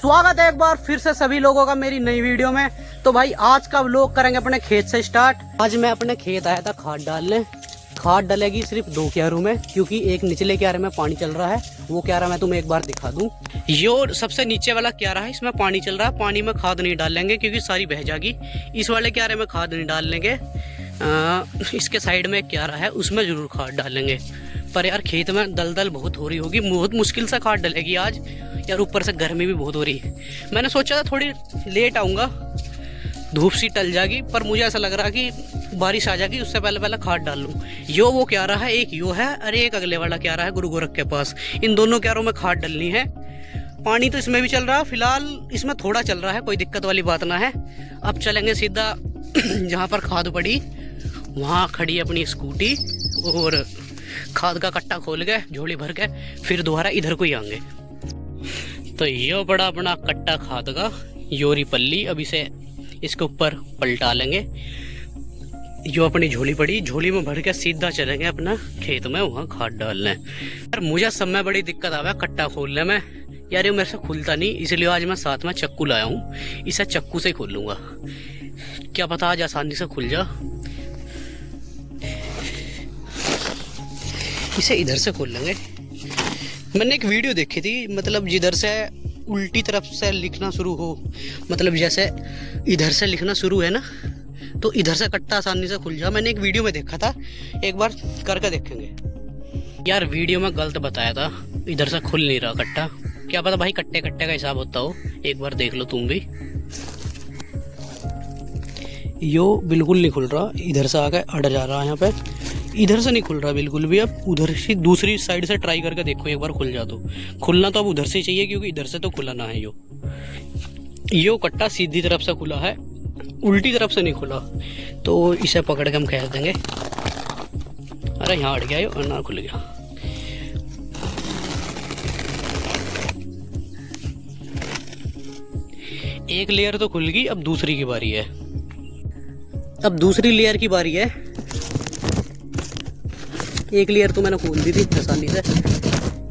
स्वागत है एक बार फिर से सभी लोगों का मेरी नई वीडियो में। तो भाई आज का व्लॉग करेंगे अपने खेत से स्टार्ट। आज मैं अपने खेत आया था खाद डालने। खाद डलेगी सिर्फ 2 क्यारों में, क्योंकि एक निचले क्यारे में पानी चल रहा है। वो क्यारा मैं तुम्हें एक बार दिखा दूं। यो सबसे नीचे वाला क्यारा है, इसमें पानी चल रहा है। पानी में खाद नहीं डालेंगे क्योंकि सारी बह जाएगी। इस वाले क्यारे में खाद नहीं डालेंगे। इसके साइड में एक क्यारा है, उसमें जरूर खाद डालेंगे। पर यार खेत में दलदल बहुत हो रही होगी, बहुत मुश्किल से खाद डलेगी आज यार। ऊपर से गर्मी भी बहुत हो रही है। मैंने सोचा था थोड़ी लेट आऊँगा, धूप सी टल जाएगी, पर मुझे ऐसा लग रहा कि बारिश आ जाएगी, उससे पहले पहले खाद डाल लूँ। यो वो क्यारा है, एक यो है, अरे एक अगले वाला क्यारा है गुरु गोरख के पास। इन दोनों क्यारों में खाद डलनी है। पानी तो इसमें भी चल रहा है, फिलहाल इसमें थोड़ा चल रहा है, कोई दिक्कत वाली बात ना है। अब चलेंगे सीधा जहाँ पर खाद पड़ी वहाँ खड़ी अपनी स्कूटी, और खाद का कट्टा खोल के झोली भर के फिर दोबारा इधर को ही आएंगे। तो ये पड़ा अपना कट्टा खाद का, योरी पल्ली। अब इसे इसके ऊपर पलटा लेंगे। जो अपनी झोली पड़ी, झोली में भर के सीधा चलेंगे अपना खेत में, वहाँ खाद डालने। यार मुझे सब में बड़ी दिक्कत आवा कट्टा खोलने में यार, ये मेरे से खुलता नहीं, इसलिए आज मैं साथ में चक्कू लाया हूँ। इसे चक्कू से ही खोल लूँगा, क्या पता आज आसानी से खुल जा। इसे इधर से खोल लेंगे। मैंने एक वीडियो देखी थी, मतलब जिधर से उल्टी तरफ से लिखना शुरू हो, मतलब जैसे इधर से लिखना शुरू है ना, तो इधर से कट्टा आसानी से खुल जा। मैंने एक वीडियो में देखा था, एक बार करके देखेंगे। यार वीडियो में गलत बताया था, इधर से खुल नहीं रहा कट्टा। क्या पता भाई कट्टे कट्टे का हिसाब होता हो, एक बार देख लो तुम भी। यो बिल्कुल नहीं खुल रहा, इधर से आके अड़ जा रहा है यहाँ पे। इधर से नहीं खुल रहा बिल्कुल भी। अब उधर से दूसरी साइड से ट्राई करके देखो, एक बार खुल जा तो। खुलना तो अब उधर से ही चाहिए, क्योंकि इधर से तो खुला ना है। यो कट्टा सीधी तरफ से खुला है, उल्टी तरफ से नहीं खुला। तो इसे पकड़ के हम कह देंगे। अरे यहाँ अड़ गया यो, और ना खुल गया। एक लेयर तो खुल गई, अब दूसरी की बारी है। अब दूसरी लेयर की बारी है। एक लेयर तो मैंने खोल दी थी आसानी से,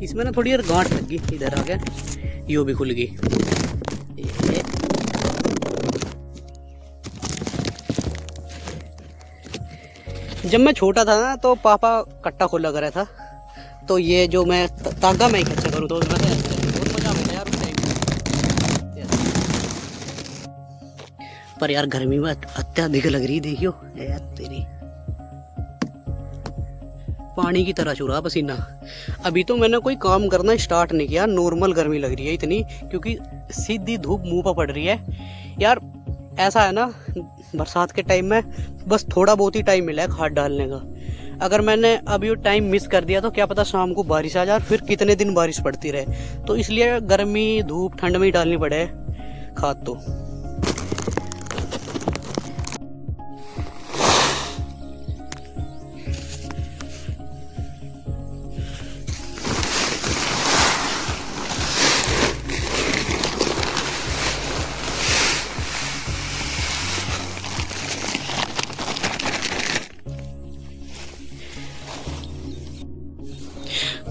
इसमें ना थोड़ी यार गांठ लग गई, इधर आ गया, यो भी खुल गई। जब मैं छोटा था ना, तो पापा कट्टा खोला करा था, तो ये जो मैं तागा मैं ही खर्चा करूँ, तो उसमें बहुत मजा आता यार उस टाइम। पर यार गर्मी में अत्यधिक लग रही, देखियो यार तेरी, पानी की तरह चुरा पसीना। अभी तो मैंने कोई काम करना स्टार्ट नहीं किया, नॉर्मल गर्मी लग रही है इतनी, क्योंकि सीधी धूप मुंह पर पड़ रही है। यार ऐसा है ना, बरसात के टाइम में बस थोड़ा बहुत ही टाइम मिला है खाद डालने का। अगर मैंने अब ये टाइम मिस कर दिया तो क्या पता शाम को बारिश आ जाए, फिर कितने दिन बारिश पड़ती रहे। तो इसलिए गर्मी धूप ठंड में ही डालनी पड़े खाद तो।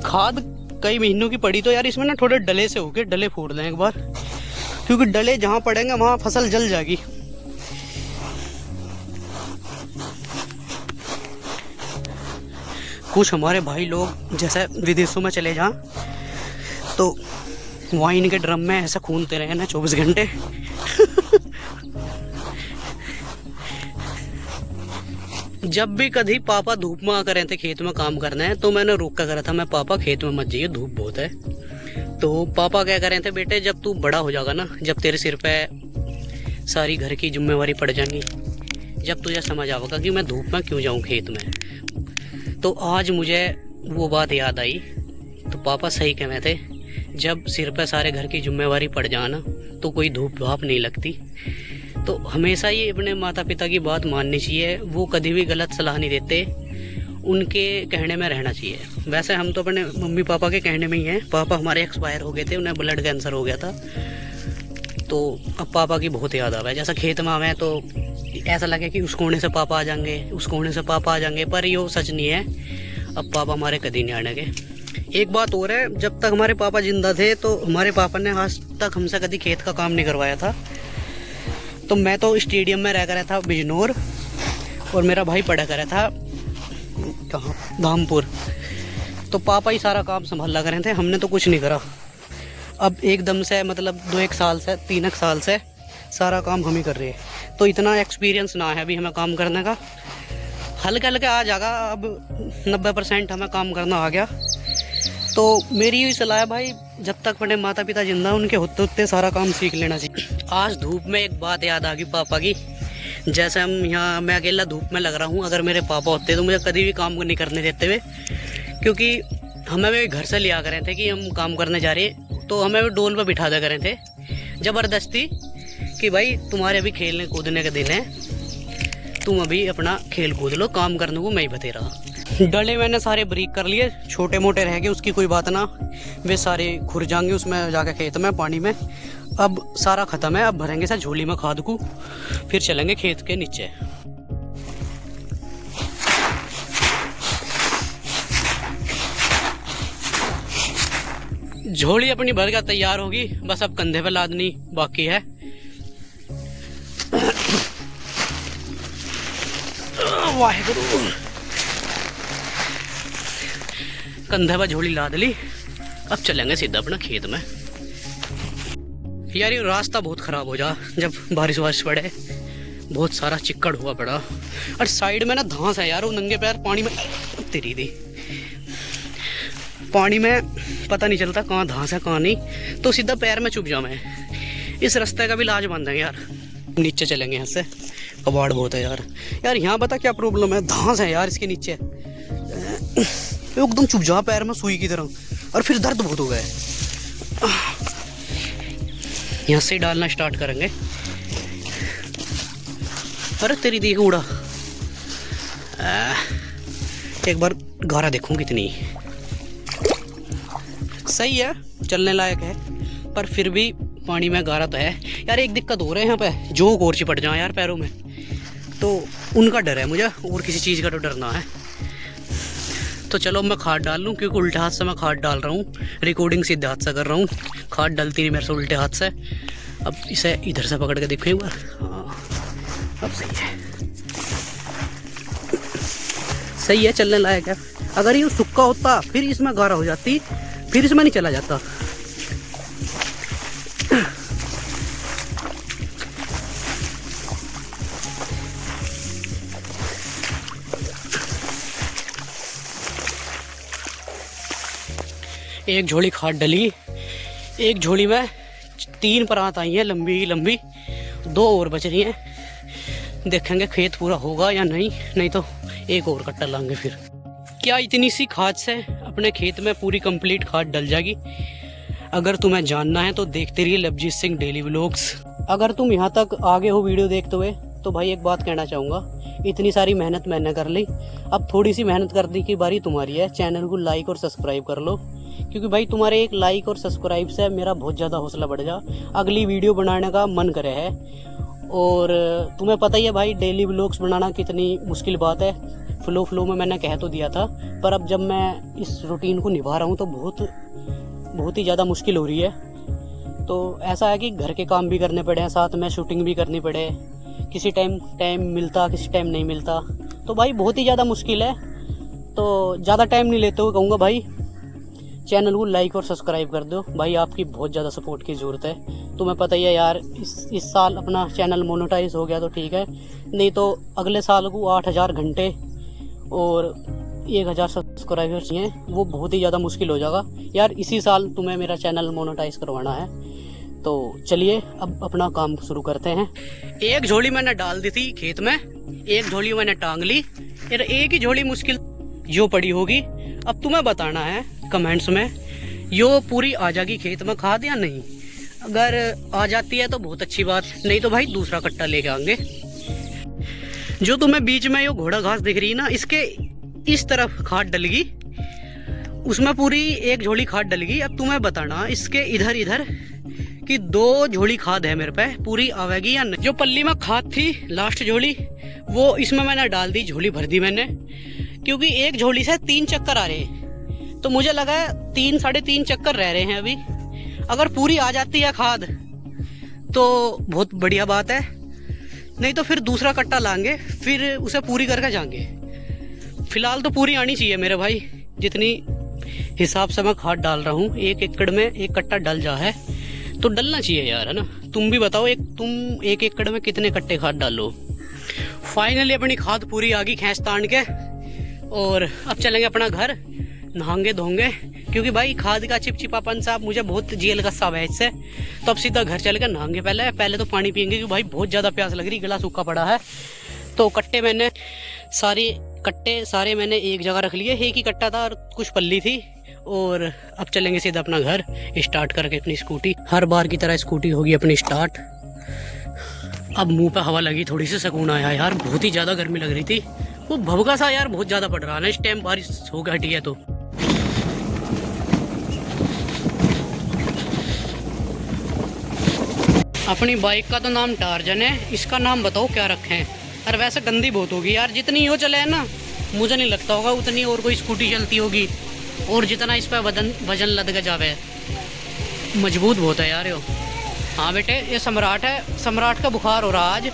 खाद कई महीनों की पड़ी, तो यार इसमें ना थोड़े डले से होके डले फोड़ लें एक बार, क्योंकि डले जहाँ पड़ेंगे वहाँ फसल जल जाएगी। कुछ हमारे भाई लोग जैसे विदेशों में चले जाएं, तो वाइन के ड्रम में ऐसा खूनते रहे ना 24 घंटे। जब भी कभी पापा धूप में आकर रहते खेत में काम करना है, तो मैंने रोक कर करा था, मैं पापा खेत में मत जाइए, धूप बहुत है। तो पापा क्या कर रहे थे, बेटे जब तू बड़ा हो जाएगा ना, जब तेरे सिर पे सारी घर की जिम्मेवारी पड़ जाएगी, जब तुझे समझ आएगा कि मैं धूप में क्यों जाऊं खेत में। तो आज मुझे वो बात याद आई। तो पापा सही कह रहे थे, जब सिर पे सारे घर की जिम्मेवारी पड़ जाना, तो कोई धूप भाप नहीं लगती। तो हमेशा ही अपने माता पिता की बात माननी चाहिए, वो कभी भी गलत सलाह नहीं देते, उनके कहने में रहना चाहिए। वैसे हम तो अपने मम्मी पापा के कहने में ही हैं। पापा हमारे एक्सपायर हो गए थे, उन्हें ब्लड कैंसर हो गया था, तो अब पापा की बहुत याद आवा है। जैसा खेत में आवे तो ऐसा लगे कि उस कोने से पापा आ जाएंगे, उस कोने से पापा आ जाएंगे, पर ये सच नहीं है। अब पापा हमारे कभी नहीं आने के। एक बात और है, जब तक हमारे पापा जिंदा थे तो हमारे पापा ने आज तक हमसे कभी खेत का काम नहीं करवाया था। तो मैं तो स्टेडियम में रह कर था बिजनौर, और मेरा भाई पढ़ा कर था कहाँ, धामपुर। तो पापा ही सारा काम संभाला करे थे, हमने तो कुछ नहीं करा। अब एकदम से मतलब 2-1 साल से 3 साल से सारा काम हम ही कर रहे हैं। तो इतना एक्सपीरियंस ना है अभी हमें काम करने का, हल्के हल्के आ जाएगा। अब 90% हमें काम करना आ गया। तो मेरी यही सलाह है भाई, जब तक अपने माता पिता जिंदा उनके होते होते सारा काम सीख लेना चाहिए। आज धूप में एक बात याद आ गई पापा की। जैसे हम यहाँ, मैं अकेला धूप में लग रहा हूँ, अगर मेरे पापा होते तो मुझे कभी भी काम नहीं करने देते हुए, क्योंकि हमें भी घर से लिया करें थे कि हम काम करने जा रहे, तो हमें भी डोल पर बिठा दिया करें थे ज़बरदस्ती कि भाई तुम्हारे अभी खेलने कूदने के दिन है, तुम अभी अपना खेल कूद लो, काम करने को मैं ही बते रहा। डले मैंने सारे ब्रीक कर लिए, छोटे मोटे रह गए उसकी कोई बात ना, वे सारे खुर जाएंगे उसमें जाके खेत में पानी में। अब सारा ख़त्म है, अब भरेंगे सर झोली में खाद को, फिर चलेंगे खेत के नीचे। झोली अपनी भर कर तैयार होगी, बस अब कंधे पे लादनी बाकी है। वाहेगुरु, कंधे पर झोली लाद ली, अब चलेंगे सीधा अपना खेत में। यार ये रास्ता बहुत ख़राब हो जा, जब बारिश वारिश पड़े बहुत सारा चिक्कड़ हुआ पड़ा, और साइड में ना घास है यार, वो नंगे पैर पानी में तेरी दी पानी में पता नहीं चलता कहाँ घास है कहाँ नहीं, तो सीधा पैर में चुभ जाऊँ मैं। इस रास्ते का भी इलाज बांधेंगे यार, नीचे चलेंगे यहाँ से, कबाड़ बहुत है यार। यार यहाँ बता क्या प्रॉब्लम है, घास है यार इसके नीचे, एकदम चुभ जा पैर में सुई की तरह, और फिर दर्द बहुत हो गया। यहाँ से डालना स्टार्ट करेंगे। अरे तेरी देख उड़ा, एक बार गारा देखूं कितनी सही है, चलने लायक है, पर फिर भी पानी में गारा तो है यार। एक दिक्कत हो रहा है यहाँ पे, जो और चिपट जाए यार पैरों में, तो उनका डर है मुझे, और किसी चीज़ का तो डरना है। तो चलो मैं खाद डाल लूँ, क्योंकि उल्टे हाथ से मैं खाद डाल रहा हूँ, रिकॉर्डिंग सीधे हाथ से कर रहा हूँ, खाद डलती नहीं मेरे से उल्टे हाथ से। अब इसे इधर से पकड़ के देखो एक बार, हाँ अब सही है, सही है, चलने लायक है। अगर ये सूखा होता फिर इसमें गारा हो जाती, फिर इसमें नहीं चला जाता। एक झोली खाद डली, एक झोली में 3 परात आई हैं लंबी लंबी, 2 और बच रही हैं। देखेंगे खेत पूरा होगा या नहीं, नहीं तो एक और कट्टा लाएंगे। फिर क्या इतनी सी खाद से अपने खेत में पूरी कंप्लीट खाद डल जाएगी? अगर तुम्हें जानना है तो देखते रहिए लवजीत सिंह डेली व्लॉग्स। अगर तुम यहाँ तक आगे हो वीडियो देखते हुए, तो भाई एक बात कहना चाहूँगा, इतनी सारी मेहनत मैंने कर ली, अब थोड़ी सी मेहनत करने की बारी तुम्हारी है। चैनल को लाइक और सब्सक्राइब कर लो, क्योंकि भाई तुम्हारे एक लाइक और सब्सक्राइब से मेरा बहुत ज़्यादा हौसला बढ़ जा, अगली वीडियो बनाने का मन करे है। और तुम्हें पता ही है भाई डेली व्लॉग्स बनाना कितनी मुश्किल बात है। फ्लो में मैंने कह तो दिया था, पर अब जब मैं इस रूटीन को निभा रहा हूँ तो बहुत ही ज़्यादा मुश्किल हो रही है। तो ऐसा है कि घर के काम भी करने पड़े हैं, साथ में शूटिंग भी करनी पड़े, किसी टाइम मिलता, किसी टाइम नहीं मिलता, तो भाई बहुत ही ज़्यादा मुश्किल है। तो ज़्यादा टाइम नहीं लेते हुए कहूँगा भाई चैनल को लाइक और सब्सक्राइब कर दो भाई, आपकी बहुत ज़्यादा सपोर्ट की ज़रूरत है। तुम्हें पता ही है यार, इस साल अपना चैनल मोनेटाइज हो गया तो ठीक है, नहीं तो अगले साल को 8000 घंटे और 1000 सब्सक्राइबर चाहिए, वो बहुत ही ज़्यादा मुश्किल हो जाएगा यार। इसी साल तुम्हें मेरा चैनल मोनेटाइज करवाना है। तो चलिए अब अपना काम शुरू करते हैं। एक झोली मैंने डाल दी थी खेत में, एक झोली मैंने टांग ली, यार एक ही झोली मुश्किल जो पड़ी होगी। अब तुम्हें बताना है कमेंट्स में, यो पूरी आ जाएगी खेत में खाद या नहीं। अगर आ जाती है तो बहुत अच्छी बात, नहीं तो भाई दूसरा कट्टा लेके आएंगे। जो तुम्हें बीच में यो घोड़ा घास दिख रही है ना, इसके इस तरफ खाद डलेगी, उसमें पूरी एक झोली खाद डलेगी। अब तुम्हें बताना इसके इधर इधर कि 2 झोली खाद है मेरे पे, पूरी आवेगी या नहीं। जो पल्ली में खाद थी लास्ट झोली, वो इसमें मैंने डाल दी, झोली भर दी मैंने, क्योंकि एक झोली से 3 चक्कर आ रहे, तो मुझे लगा है 3 साढ़े 3 चक्कर रह रहे हैं अभी। अगर पूरी आ जाती है खाद तो बहुत बढ़िया बात है, नहीं तो फिर दूसरा कट्टा लाएंगे, फिर उसे पूरी करके जाएंगे। फिलहाल तो पूरी आनी चाहिए मेरे भाई, जितनी हिसाब से मैं खाद डाल रहा हूँ। 1 एकड़ में 1 कट्टा डल जा है तो डलना चाहिए यार, है ना। तुम भी बताओ, तुम 1 एकड़ में कितने कट्टे खाद डालो। फाइनली अपनी खाद पूरी आ गई खींच तान के, और अब चलेंगे अपना घर, नहाएंगे धोंगे, क्योंकि भाई खाद का चिपचिपापन साहब मुझे बहुत जेल का सा है इससे। तो अब सीधा घर चल के नहाएंगे। पहले तो पानी पियेंगे, क्योंकि भाई बहुत ज़्यादा प्यास लग रही, गला सूखा पड़ा है। तो कट्टे सारे मैंने एक जगह रख लिए। एक ही कट्टा था और कुछ पल्ली थी। और अब चलेंगे सीधा अपना घर, स्टार्ट करके अपनी स्कूटी। हर बार की तरह स्कूटी होगी अपनी स्टार्ट। अब मुंह पे हवा लगी, थोड़ी सी सुकून आया यार। बहुत ही ज़्यादा गर्मी लग रही थी, वो भभका सा यार बहुत ज़्यादा पड़ रहा है इस टाइम, बारिश हो गई हटी है तो। अपनी बाइक का तो नाम टार्जन है, इसका नाम बताओ क्या रखें। और वैसे गंदी बहुत होगी यार, जितनी वो चले है ना, मुझे नहीं लगता होगा उतनी और कोई स्कूटी चलती होगी। और जितना इस पर वजन लद के जावे, मजबूत बहुत है यार यो। हाँ बेटे, ये सम्राट है, सम्राट का बुखार हो रहा आज।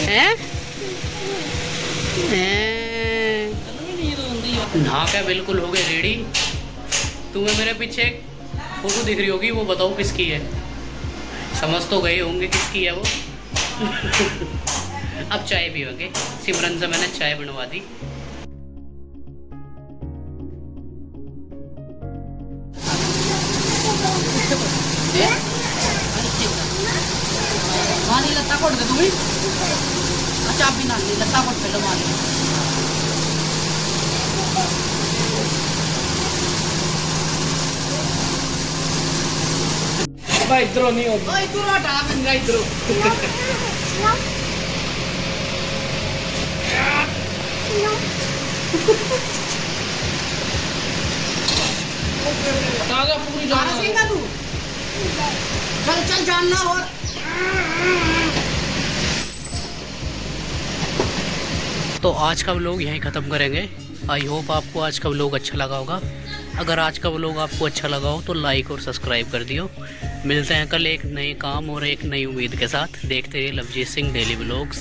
हैं? नहा के बिल्कुल हो गए रेडी। तुम्हें मेरे पीछे फोटो दिख रही होगी, वो बताओ किसकी है। समझ तो गए होंगे किसकी है वो। अब चाय पियोगे, सिमरन से मैंने चाय बनवा दी। मानी लत्ता कोट दे तुम्हें। अच्छा आप भी ना लत्ता कोट पहले मानी। भाई इधर नहीं हो, भाई इधर हटा बंगा इधर। ताजा पूरी जाना सीखा तू। चल चल जानना। और तो आज का व्लॉग यहीं ख़त्म करेंगे। आई होप आपको आज का व्लॉग अच्छा लगा होगा। अगर आज का व्लॉग आपको अच्छा लगा हो तो लाइक और सब्सक्राइब कर दियो। मिलते हैं कल एक नए काम और एक नई उम्मीद के साथ। देखते रहिए लवजीत सिंह डेली व्लॉग्स।